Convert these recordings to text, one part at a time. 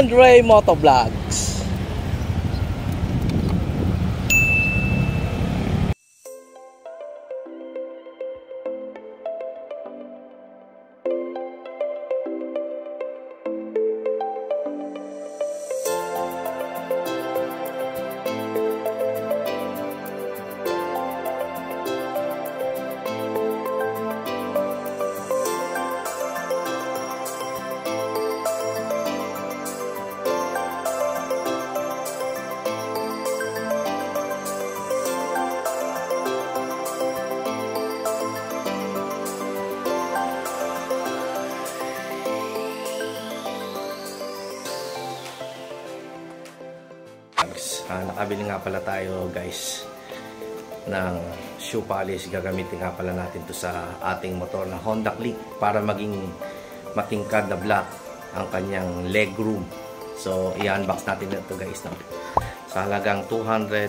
Andre Motovlogs. Nakabili nga pala tayo guys ng shoe polish. Gagamitin nga pala natin to sa ating motor na Honda Click para maging matingkad na black ang kanyang leg room. So i-unbox natin ito guys, no? Sa halagang 220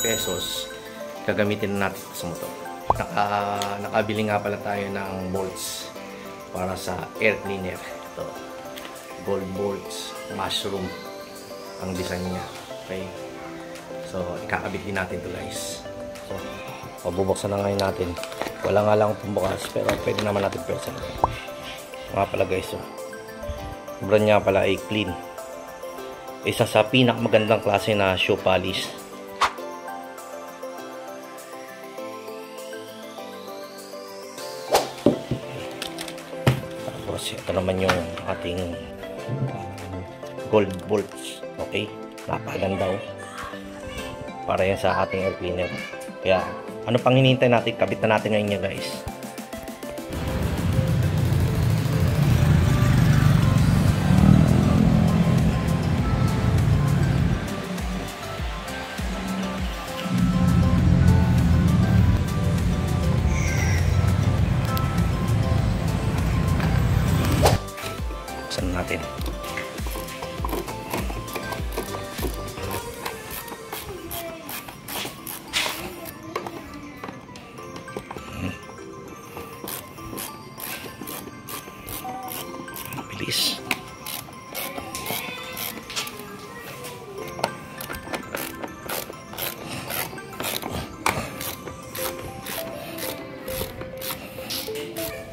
pesos gagamitin natin sa motor. Nakabili nga pala tayo ng bolts para sa air cleaner. Ito, gold bolts, mushroom ang design niya. Okay. So, ikakabit din natin to guys. So, pabubuksan na ngayon natin. Wala nga lang itong bukas, pero pwede naman natin pwersa. Nga pala guys, so, brand niya pala ay clean. Isa sa pinakamagandang klase na shoe polish. Tapos, ito naman yung ating gold bolts. Okay, napakaganda oh. Para yan sa ating air cleaner. Kaya ano pang hinihintay natin? Kabit na natin ngayon niya guys. Buksan natin. Bilis.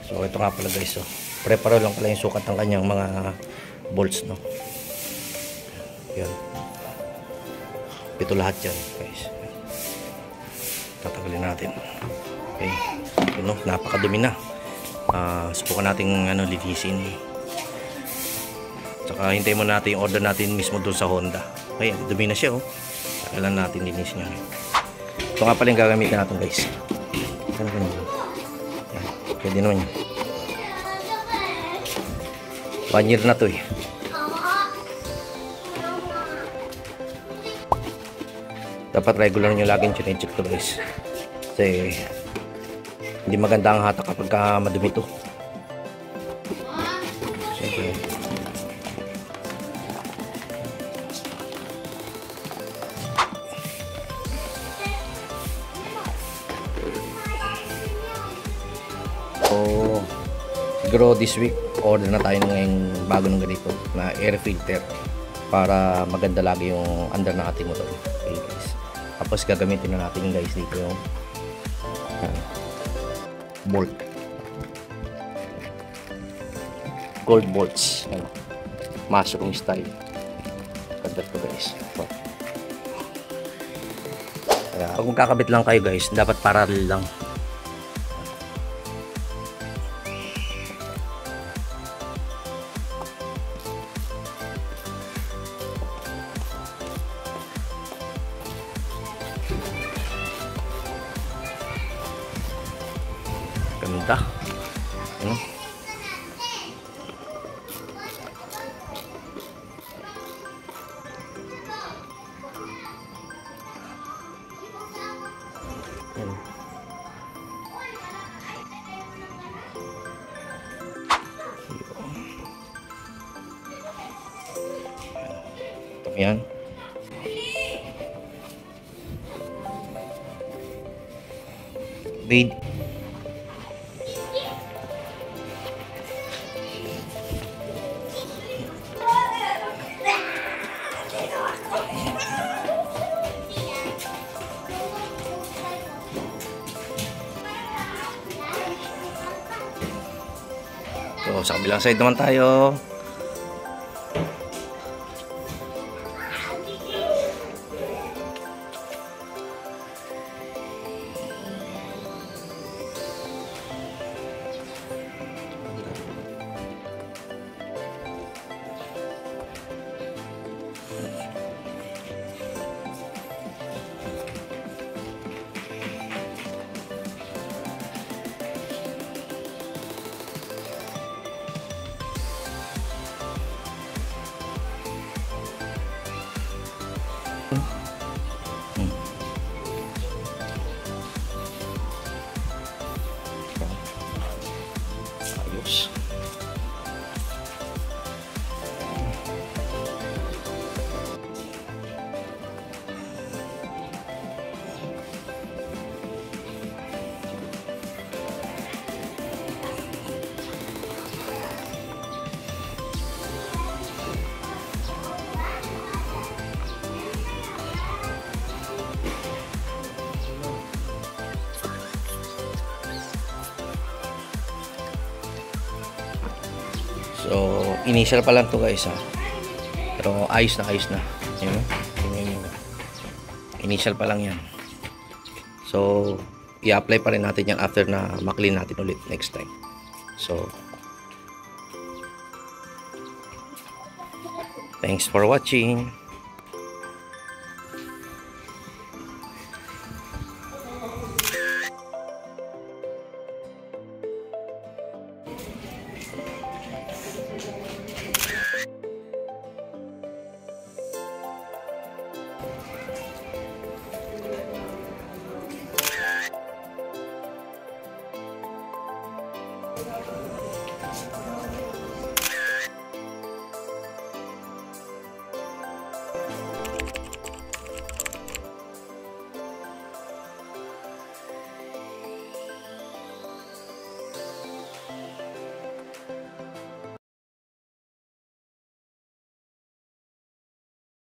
So ito nga pala guys, so prepare lang pala yung sukat ng kanyang mga bolts, no. Yan. Ito lahat yan guys. Tatagalin natin. Okay. Yun, no? Napakadumi na. Subukan natin linisin. Tsaka hintayin mo natin yung order natin mismo doon sa Honda. Okay, dumi na siya oh. Kailan natin linisin yan. Ito nga pala yung gagamitin natin guys. Pwede naman yan. 1 year na to eh. Dapat regular nyo laging chine-check to guys. Kasi hindi maganda ang hatak kapag madumi to. Siyempre. So, siguro this week order na tayo ng bago ng ganito na air filter para maganda lagi yung under ng ating motor. Okay guys. Tapos gagamitin na natin guys dito yung bolt. Gold bolts. Mushroom style. Ganda to guys. So, kaya kung kakabit lang kayo guys, dapat parallel lang. Ganda. Ano? Yan. Yan. Wait. So, sa kabilang side naman tayo. Ayos. So, initial pa lang to guys ha. Pero ayos na, ayos na. Yun, yun. Initial pa lang yan. So, i-apply pa rin natin yan after na ma-clean natin ulit next time. So, thanks for watching.